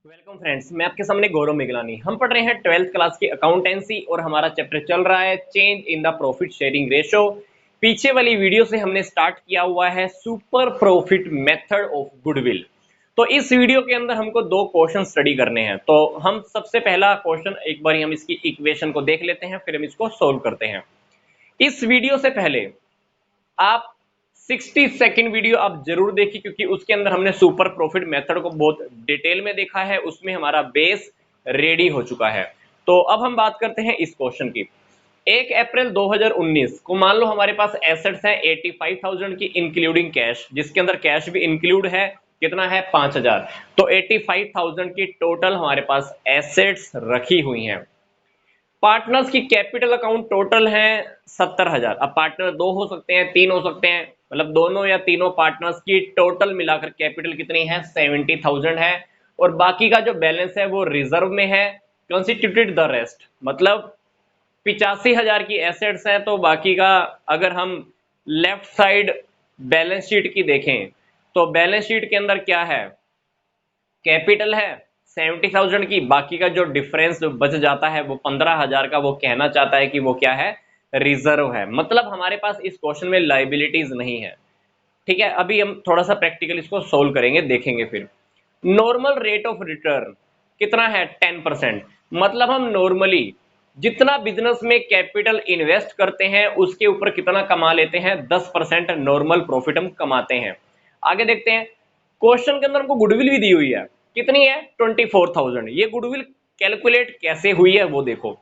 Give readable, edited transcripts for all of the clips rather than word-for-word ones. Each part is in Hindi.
वेलकम फ्रेंड्स, मैं आपके सामने गौरव मिगलानी। हम पढ़ रहे हैं 12th क्लास की अकाउंटेंसी और हमारा चैप्टर चल रहा है change in the profit sharing ratio. पीछे वाली वीडियो से हमने स्टार्ट किया हुआ है super profit method of goodwill. तो इस वीडियो के अंदर हमको दो क्वेश्चन स्टडी करने हैं। तो हम सबसे पहला क्वेश्चन एक बार हम इसकी इक्वेशन को देख लेते हैं, फिर हम इसको सोल्व करते हैं। इस वीडियो से पहले आप 60 सेकेंड वीडियो आप जरूर देखिए, क्योंकि उसके अंदर हमने सुपर प्रॉफिट मेथड को बहुत डिटेल में देखा है, उसमें हमारा बेस रेडी हो चुका है। तो अब हम बात करते हैं इस क्वेश्चन की। 1 अप्रैल 2019 को मान लो हमारे पास एसेट्स हैं 85,000 की इंक्लूडिंग कैश, जिसके अंदर कैश भी इंक्लूड है। कितना है? 5,000। तो 85,000 की टोटल हमारे पास एसेट्स रखी हुई हैं। पार्टनर्स की कैपिटल अकाउंट टोटल है 70,000। अब पार्टनर दो हो सकते हैं, तीन हो सकते हैं, मतलब दोनों या तीनों पार्टनर्स की टोटल मिलाकर कैपिटल कितनी है? 70,000 है। और बाकी का जो बैलेंस है वो रिजर्व में है। कंस्टिट्यूटेड द रेस्ट, मतलब 85,000 की एसेट्स है, तो बाकी का अगर हम लेफ्ट साइड बैलेंस शीट की देखें तो बैलेंस शीट के अंदर क्या है? कैपिटल है 70,000 की, बाकी का जो डिफरेंस बच जाता है वो 15,000 का, वो कहना चाहता है कि वो क्या है? रिजर्व है। मतलब हमारे पास इस क्वेश्चन में लाइबिलिटीज नहीं है। ठीक है, अभी हम थोड़ा सा प्रैक्टिकल इसको सोल्व करेंगे, देखेंगे फिर। नॉर्मल रेट ऑफ रिटर्न कितना है? 10%। मतलब हम नॉर्मली जितना बिजनेस में कैपिटल इन्वेस्ट करते हैं उसके ऊपर कितना कमा लेते हैं? 10% नॉर्मल प्रॉफिट हम कमाते हैं। आगे देखते हैं। क्वेश्चन के अंदर हमको गुडविल भी दी हुई है। कितनी है? 24,000। ये गुडविल कैलकुलेट कैसे हुई है वो देखो।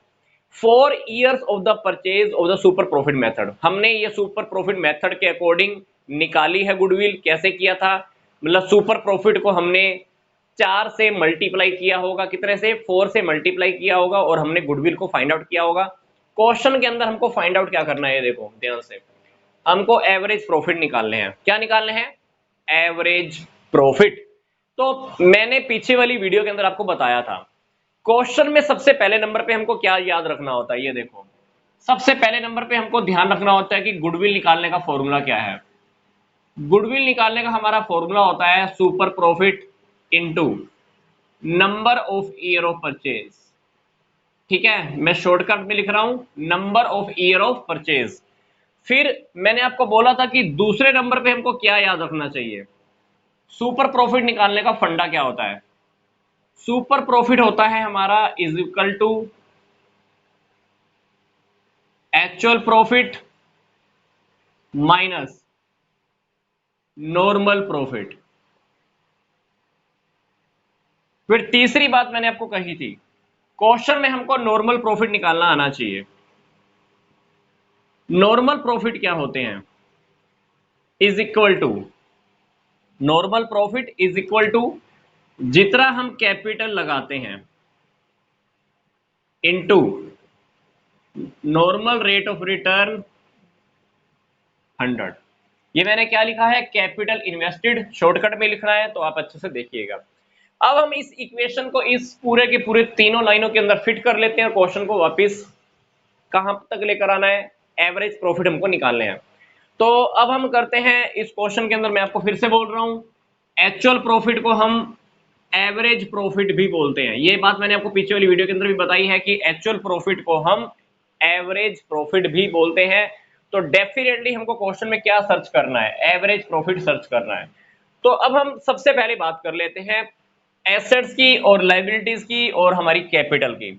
4 years of the purchase of the super profit method, हमने ये सुपर प्रॉफिट मेथड के अकॉर्डिंग निकाली है गुडविल। कैसे किया था? मतलब सुपर प्रॉफिट को हमने 4 से मल्टीप्लाई किया होगा, कितने से? 4 से मल्टीप्लाई किया होगा, और हमने गुडविल को फाइंड आउट किया होगा। क्वेश्चन के अंदर हमको फाइंड आउट क्या करना है, ये देखो ध्यान से। हमको एवरेज प्रॉफिट निकालने हैं। क्या निकालने हैं? Average profit. तो मैंने पीछे वाली वीडियो के अंदर आपको बताया था, क्वेश्चन में सबसे पहले नंबर पे हमको क्या याद रखना होता है, ये देखो। सबसे पहले नंबर पे हमको ध्यान रखना होता है कि गुडविल निकालने का फॉर्मूला क्या है। गुडविल निकालने का हमारा फॉर्मूला होता है super profit into number of year of purchase. ठीक है, मैं शॉर्टकट में लिख रहा हूं, number of year of purchase. फिर मैंने आपको बोला था कि दूसरे नंबर पे हमको क्या याद रखना चाहिए। सुपर प्रॉफिट निकालने का फंडा क्या होता है? सुपर प्रॉफिट होता है हमारा is equal to actual profit minus normal profit. फिर तीसरी बात मैंने आपको कही थी, क्वेश्चन में हमको नॉर्मल प्रॉफिट निकालना आना चाहिए। नॉर्मल प्रॉफिट क्या होते हैं? Is equal to, normal profit is equal to जितना हम कैपिटल लगाते हैं into normal rate of return 100। ये मैंने क्या लिखा है? Capital invested. शॉर्टकट में लिखना है तो आप अच्छे से देखिएगा। अब हम इस इक्वेशन को इस पूरे के पूरे तीनों लाइनों के अंदर फिट कर लेते हैं और क्वेश्चन को वापस कहां तक लेकर आना है? एवरेज प्रॉफिट हमको निकालने हैं। तो अब हम करते हैं इस क्वेश्चन के अंदर, मैं आपको फिर से बोल रहा हूं, एक्चुअल प्रॉफिट को हम एवरेज प्रॉफिट भी बोलते हैं। ये बात मैंने आपको पीछे वाली वीडियो के अंदर भी बताई है कि एक्चुअल प्रॉफिट को हम एवरेज प्रॉफिट भी बोलते हैं। तो डेफिनेटली हमको क्वेश्चन में क्या सर्च करना है? एवरेज प्रॉफिट सर्च करना है। तो अब हम सबसे पहले बात कर लेते हैं एसेट्स की और लायबिलिटीज की और हमारी कैपिटल की।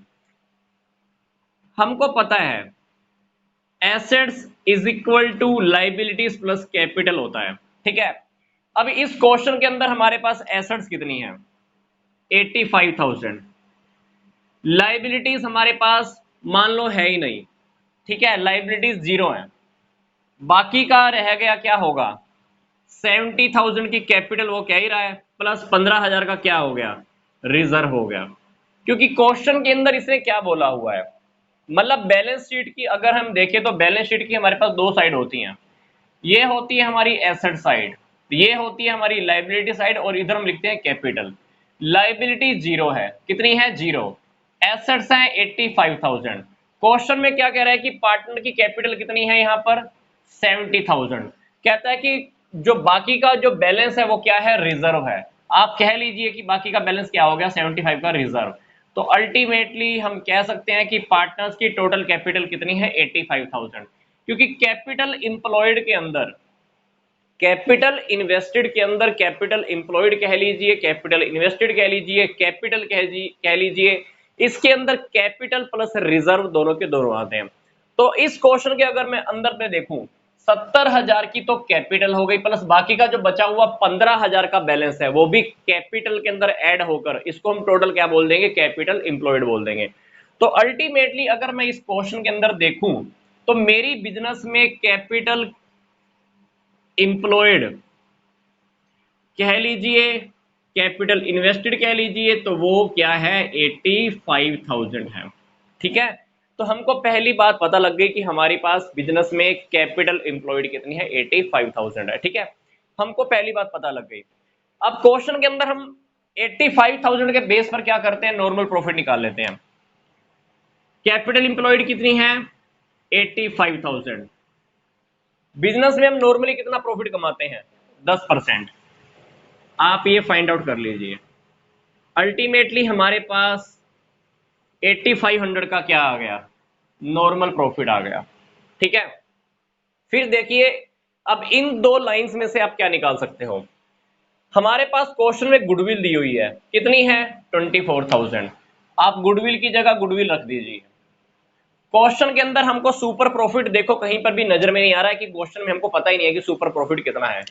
हमको पता है assets is equal to liabilities plus capital होता है। ठीक है, अब इस क्वेश्चन के अंदर हमारे पास एसेट्स कितनी है? 85,000। लायबिलिटीज हमारे पास मान लो है ही नहीं। ठीक है, लायबिलिटीज 0 है। बाकी का रह गया, क्या होगा? 70,000 की कैपिटल, वो क्या ही रहा है, प्लस 15,000 का क्या हो गया? रिजर्व हो गया। क्योंकि क्वेश्चन के अंदर इसने क्या बोला हुआ है, मतलब बैलेंस शीट की अगर हम देखें तो बैलेंस शीट की हमारे पास दो साइड होती हैं। ये होती है हमारी एसेट साइड, ये होती है हमारी लायबिलिटी साइड, और इधर हम लिखते हैं कैपिटल। लायबिलिटी 0 है। कितनी है? 0। एसेट्स हैं 85,000। क्वेश्चन में क्या कह रहा है कि पार्टनर की कैपिटल कितनी है? यहां पर 70,000। कहता है कि जो बाकी का जो बैलेंस है वो क्या है? रिजर्व है। आप कह लीजिए कि बाकी का बैलेंस क्या हो गया 75 का रिजर्व। तो अल्टीमेटली हम कह सकते हैं कि पार्टनर्स की टोटल कैपिटल कितनी है 85,000, क्योंकि कैपिटल इंप्लॉयड के अंदर, कैपिटल इन्वेस्टेड के अंदर कैपिटल इंप्लॉयड कह लीजिए, कैपिटल इन्वेस्टेड कह लीजिए, कैपिटल कह लीजिए, इसके अंदर कैपिटल प्लस रिजर्व दोनों के दोनों आते हैं। तो इस क्वेश्चन के अगर मैं अंदर में देखूं 70,000 की तो कैपिटल हो गई, प्लस बाकी का जो बचा हुआ 15,000 का बैलेंस है वो भी कैपिटल के अंदर ऐड होकर, इसको हम टोटल क्या बोल देंगे, कैपिटल इंप्लॉयड बोल देंगे। तो अल्टीमेटली अगर मैं इस क्वेश्चन के अंदर देखूं तो मेरी बिजनेस में कैपिटल इंप्लॉयड कह लीजिए, कैपिटल इन्वेस्टेड कह लीजिए, तो वो क्या है 85,000 है। ठीक है, तो हमको पहली बात पता लग गई कि हमारे पास बिजनेस में कैपिटल इंप्लॉयड कितनी है 85,000 है। ठीक है, हमको पहली बात पता लग गई। अब क्वेश्चन के अंदर हम 85,000 के बेस पर क्या करते हैं, नॉर्मल प्रॉफिट निकाल लेते हैं। कैपिटल इंप्लॉयड कितनी है 85,000, बिजनेस में हम नॉर्मली कितना प्रॉफिट कमाते हैं 10%, आप ये फाइंड आउट कर लीजिए। अल्टीमेटली हमारे पास 8500 का क्या आ गया, नॉर्मल प्रॉफिट आ गया। ठीक है, फिर देखिए अब इन दो लाइंस में से आप क्या निकाल सकते हो। हमारे पास क्वेश्चन में गुडविल दी हुई है, कितनी है 24,000, आप गुडविल की जगह गुडविल रख दीजिए। क्वेश्चन के अंदर हमको सुपर प्रॉफिट देखो कहीं पर भी नजर में नहीं आ रहा है, कि क्वेश्चन में हमको पता ही नहीं है कि सुपर प्रॉफिट कितना है,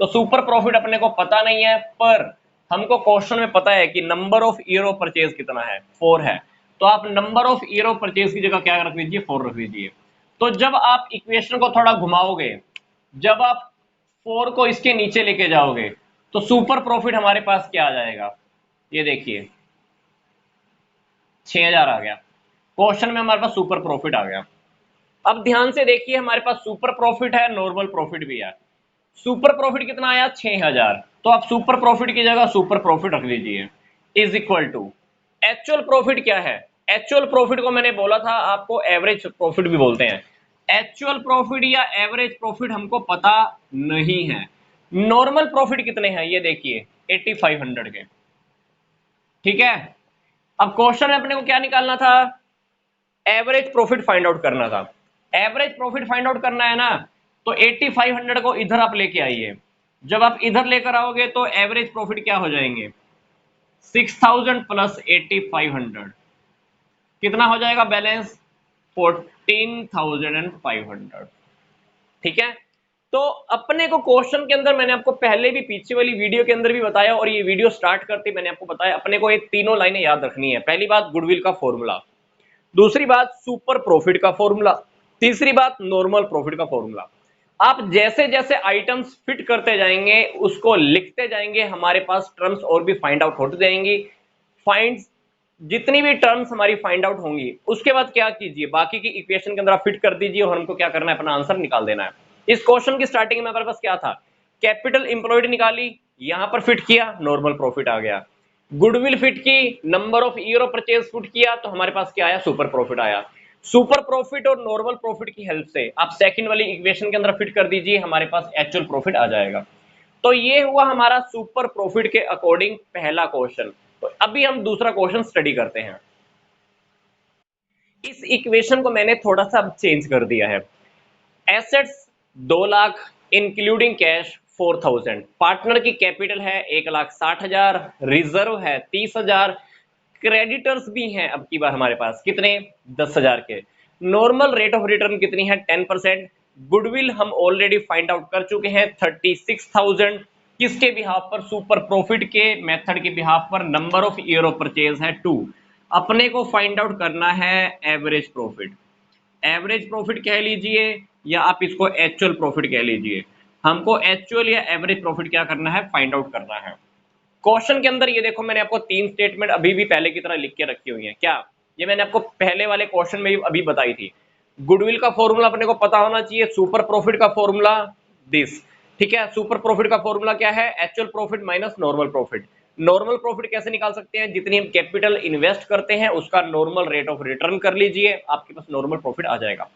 तो सुपर प्रॉफिट अपने को पता नहीं है, पर हमको क्वेश्चन में पता है कि number of year of purchase कितना है 4 है, तो आप number of year of purchase की जगह क्या रख लीजिए 4 रख लीजिए। तो जब आप इक्वेशन को थोड़ा घुमाओगे, जब आप 4 को इसके नीचे लेके जाओगे तो सुपर प्रॉफिट हमारे पास क्या आ जाएगा, ये देखिए 6,000 आ गया। क्वेश्चन में हमारे पास सुपर प्रॉफिट आ गया। अब ध्यान से देखिए हमारे पास सुपर प्रॉफिट है, नॉर्मल प्रॉफिट भी है। सुपर प्रॉफिट कितना आया 6,000, तो आप सुपर प्रॉफिट की जगह सुपर प्रॉफिट रख लीजिए, is equal to actual profit क्या है। एक्चुअल प्रॉफिट को मैंने बोला था आपको एवरेज प्रॉफिट भी बोलते हैं, एक्चुअल प्रॉफिट या एवरेज प्रॉफिट हमको पता नहीं है। नॉर्मल प्रॉफिट कितने हैं ये देखिए 8500 के। ठीक है, अब क्वेश्चन में अपने को क्या निकालना था, एवरेज प्रॉफिट फाइंड आउट करना था। एवरेज प्रॉफिट फाइंड आउट करना है ना, तो 8500 को इधर आप लेके आइए। जब आप इधर लेकर आओगे तो एवरेज प्रॉफिट क्या हो जाएंगे 6000 प्लस 8500, कितना हो जाएगा बैलेंस 14,500। ठीक है, तो अपने को क्वेश्चन के अंदर मैंने आपको पहले भी पीछे वाली वीडियो के अंदर भी बताया, और ये वीडियो स्टार्ट करते मैंने आपको बताया अपने को ये तीनों लाइनें याद रखनी है। पहली बात गुडविल का फॉर्मूला, दूसरी बात सुपर प्रॉफिट का फॉर्मूला, तीसरी बात नॉर्मल प्रॉफिट का फॉर्मूला। आप जैसे जैसे आइटम्स फिट करते जाएंगे उसको लिखते जाएंगे, हमारे पास टर्म्स और भी फाइंड आउट होती जाएंगी। फाइंड जितनी भी टर्म्स हमारी फाइंड आउट होंगी उसके बाद क्या कीजिए, बाकी की इक्वेशन के अंदर आप फिट कर दीजिए और हमको क्या करना है, अपना आंसर निकाल देना है। इस क्वेश्चन की स्टार्टिंग में हमारे पास क्या था, कैपिटल इंप्लॉयड निकाली, यहां पर फिट किया नॉर्मल प्रॉफिट आ गया। गुडविल फिट की, number of year of purchase fit किया, तो हमारे पास क्या आया, सुपर प्रॉफिट आया। सुपर प्रॉफिट और नॉर्मल प्रॉफिट की हेल्प से आप सेकंड वाली इक्वेशन के अंदर फिट कर दीजिए, हमारे पास एक्चुअल प्रॉफिट आ जाएगा। तो ये हुआ हमारा सुपर प्रॉफिट के अकॉर्डिंग पहला क्वेश्चन। तो अभी हम दूसरा क्वेश्चन स्टडी करते हैं। इस इक्वेशन को मैंने थोड़ा सा चेंज कर दिया है। Assets 2 lakh including cash 4,000, partner की कैपिटल है 1,60,000, रिजर्व है 30,000, क्रेडिटर्स भी हैं अब की बार हमारे पास कितने 10,000 के। नॉर्मल रेट ऑफ रिटर्न कितनी है 10%। गुडविल हम ऑलरेडी फाइंड आउट कर चुके हैं 36,000, किसके बिहाफ पर, सुपर प्रॉफिट के मेथड के बिहाफ पर। Number of year of purchase है 2। अपने को फाइंड आउट करना है एवरेज प्रॉफिट, एवरेज प्रॉफिट कह लीजिए या आप इसको एक्चुअल प्रॉफिट कह लीजिए। हमको एक्चुअल या एवरेज प्रॉफिट क्या करना है, फाइंड आउट करना है। क्वेश्चन के अंदर ये देखो मैंने आपको 3 स्टेटमेंट अभी भी पहले की तरह लिख के रखी हुई है। क्या, ये मैंने आपको पहले वाले क्वेश्चन में अभी बताई थी। गुडविल का फॉर्मूला अपने को पता होना चाहिए, सुपर प्रॉफिट का फॉर्मूला दिस। ठीक है, सुपर प्रॉफिट का फॉर्मूला क्या है, actual profit minus normal profit. Normal profit कैसे निकाल सकते हैं, जितनी हम कैपिटल इन्वेस्ट करते हैं उसका नॉर्मल रेट ऑफ रिटर्न कर लीजिए, आपके पास नॉर्मल प्रॉफिट आ जाएगा।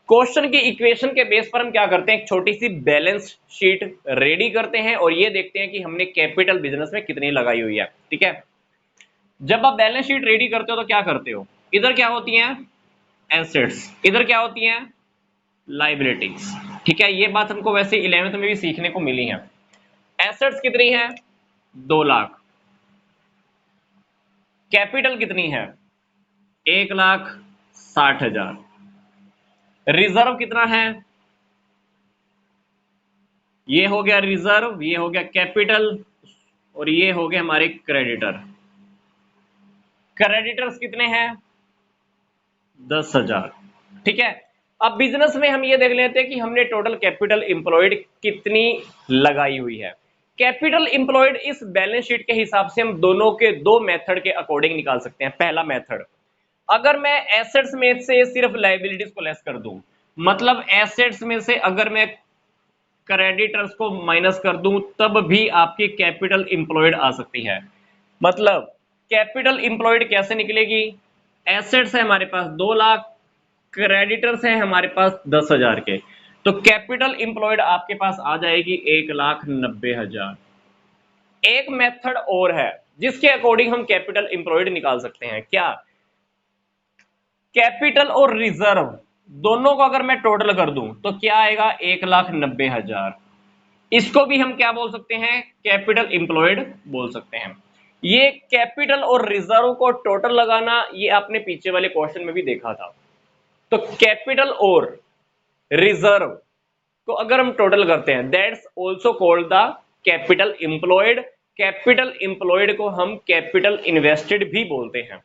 क्वेश्चन की इक्वेशन के बेस पर हम क्या करते हैं, एक छोटी सी बैलेंस शीट रेडी करते हैं और ये देखते हैं कि हमने कैपिटल बिजनेस में कितनी लगाई हुई है। ठीक है, जब आप बैलेंस शीट रेडी करते हो तो क्या करते हो, इधर क्या होती हैं एसेट्स, इधर क्या होती हैं लाइबिलिटीज। ठीक है, ये बात हमको वैसे 11th में भी सीखने को मिली है। एसेट्स कितनी है 2 लाख, कैपिटल कितनी है 1,60,000, रिजर्व कितना है, ये हो गया रिजर्व, ये हो गया कैपिटल और ये हो गए हमारे क्रेडिटर। क्रेडिटर्स कितने हैं 10,000। ठीक है, अब बिजनेस में हम ये देख लेते हैं कि हमने टोटल कैपिटल इंप्लॉयड कितनी लगाई हुई है। कैपिटल इंप्लॉयड इस बैलेंस शीट के हिसाब से हम दोनों के दो मेथड के अकॉर्डिंग निकाल सकते हैं। पहला मेथड, अगर मैं एसेट्स में से सिर्फ लाइबिलिटीज को लेस कर दूं, मतलब एसेट्स में से अगर मैं क्रेडिटर्स को माइनस कर दूं तब भी आपकी कैपिटल इंप्लॉयड आ सकती है। मतलब कैपिटल इंप्लॉयड कैसे निकलेगी, एसेट्स है हमारे पास 2 लाख, क्रेडिटर्स है हमारे पास 10,000 के, तो कैपिटल इंप्लॉयड आपके पास आ जाएगी 1,90,000। एक मेथड और है जिसके अकॉर्डिंग हम कैपिटल इंप्लॉयड निकाल सकते हैं। क्या, कैपिटल और रिजर्व दोनों को अगर मैं टोटल कर दूं तो क्या आएगा 1,90,000। इसको भी हम क्या बोल सकते हैं कैपिटल इंप्लॉयड बोल सकते हैं। ये कैपिटल और रिजर्व को टोटल लगाना ये आपने पीछे वाले क्वेश्चन में भी देखा था। तो कैपिटल और रिजर्व को अगर हम टोटल करते हैं that's also called the capital employed. Capital employed को हम कैपिटल इन्वेस्टेड भी बोलते हैं।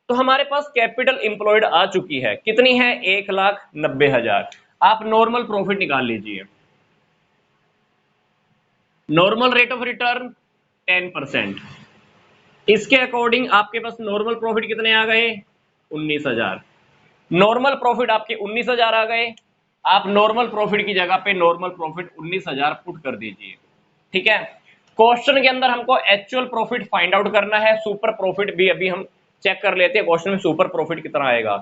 तो हमारे पास कैपिटल इंप्लॉयड आ चुकी है, कितनी है 1,90,000। आप नॉर्मल प्रॉफिट निकाल लीजिए, नॉर्मल रेट ऑफ रिटर्न 10%, इसके अकॉर्डिंग आपके पास नॉर्मल प्रॉफिट कितने आ गए 19,000। नॉर्मल प्रॉफिट आपके 19,000 आ गए, आप नॉर्मल प्रॉफिट की जगह पे नॉर्मल प्रॉफिट 19,000 पुट कर दीजिए। ठीक है, क्वेश्चन के अंदर हमको एक्चुअल प्रॉफिट फाइंड आउट करना है, सुपर प्रॉफिट भी अभी हम चेक कर लेते हैं क्वेश्चन में सुपर प्रॉफिट कितना आएगा।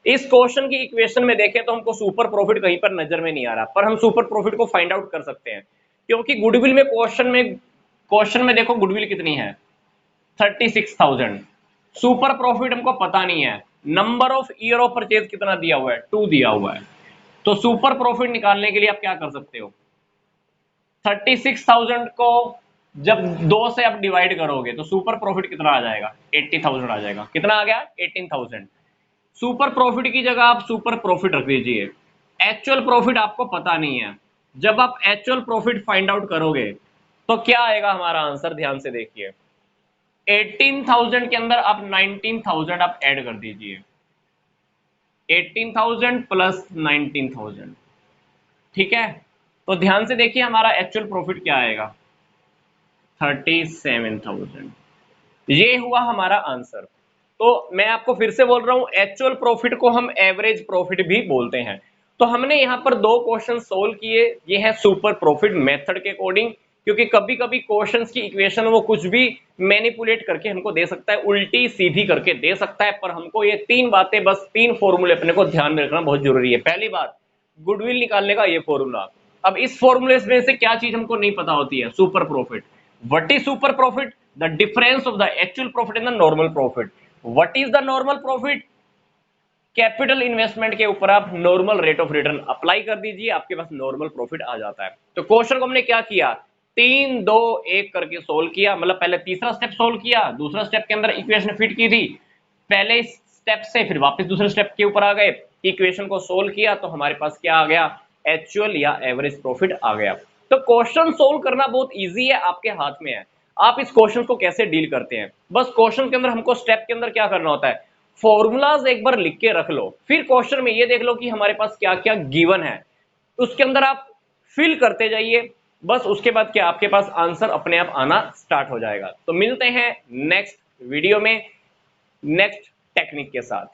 इस क्वेश्चन की इक्वेशन में देखें तो हमको सुपर प्रॉफिट कहीं पर नजर में नहीं आ रहा, पर हम सुपर प्रॉफिट को फाइंड आउट कर सकते हैं क्योंकि गुडविल में क्वेश्चन में देखो गुडविल कितनी है 36,000। सुपर प्रॉफिट हमको पता नहीं है, number of year of purchase कितना दिया हुआ है 2 दिया हुआ है। तो सुपर प्रॉफिट निकालने के लिए आप क्या कर सकते हो, 36,000 को जब 2 से आप डिवाइड करोगे तो सुपर प्रॉफिट कितना आ जाएगा 80,000 आ जाएगा। कितना आ गया 18,000। सुपर प्रॉफिट की जगह आप सुपर प्रॉफिट रख दीजिए, एक्चुअल प्रॉफिट आपको पता नहीं है। जब आप एक्चुअल प्रॉफिट फाइंड आउट करोगे तो क्या आएगा हमारा आंसर, ध्यान से देखिए 18,000 के अंदर आप 19,000 आप ऐड कर दीजिए, 18,000 प्लस 19,000। ठीक है, तो ध्यान से देखिए हमारा एक्चुअल प्रॉफिट क्या आएगा 37,000। ये हुआ हमारा आंसर। तो मैं आपको फिर से बोल रहा हूं एक्चुअल प्रॉफिट को हम एवरेज प्रॉफिट भी बोलते हैं। तो हमने यहां पर 2 क्वेश्चन सोल्व किए, ये है सुपर प्रॉफिट मेथड के अकॉर्डिंग, क्योंकि कभी कभी क्वेश्चंस की इक्वेशन वो कुछ भी मैनिपुलेट करके हमको दे सकता है, उल्टी सीधी करके दे सकता है, पर हमको ये 3 बातें बस 3 फॉर्मूले अपने को ध्यान में रखना बहुत जरूरी है। पहली बात गुडविल निकालने का ये फॉर्मूला। अब इस फॉर्मूले में से क्या चीज हमको नहीं पता होती है, super profit. What is super profit, the difference of the actual profit and the normal profit. What is the normal profit, capital investment के ऊपर आप normal rate of return apply कर दीजिए, आपके पास नॉर्मल प्रॉफिट आ जाता है। तो क्वेश्चन को हमने क्या किया 3 2 1 करके सोल्व किया, मतलब पहले तीसरा स्टेप सोल्व किया, दूसरा स्टेप के अंदर इक्वेशन फिट की थी, पहले स्टेप से फिर वापस दूसरे स्टेप के ऊपर आ गए, इक्वेशन को सोल्व किया तो हमारे पास क्या आ गया एक्चुअल या एवरेज प्रॉफिट आ गया। तो क्वेश्चन सोल्व करना बहुत इजी है, आपके हाथ में है आप इस क्वेश्चन को कैसे डील करते हैं। बस क्वेश्चन के अंदर हमको स्टेप के अंदर क्या करना होता है, फॉर्मूलाज एक बार लिख के रख लो, फिर क्वेश्चन में ये देख लो कि हमारे पास क्या क्या गिवन है, उसके अंदर आप फिल करते जाइए, बस उसके बाद क्या आपके पास आंसर अपने आप आना स्टार्ट हो जाएगा। तो मिलते हैं नेक्स्ट वीडियो में नेक्स्ट टेक्निक के साथ।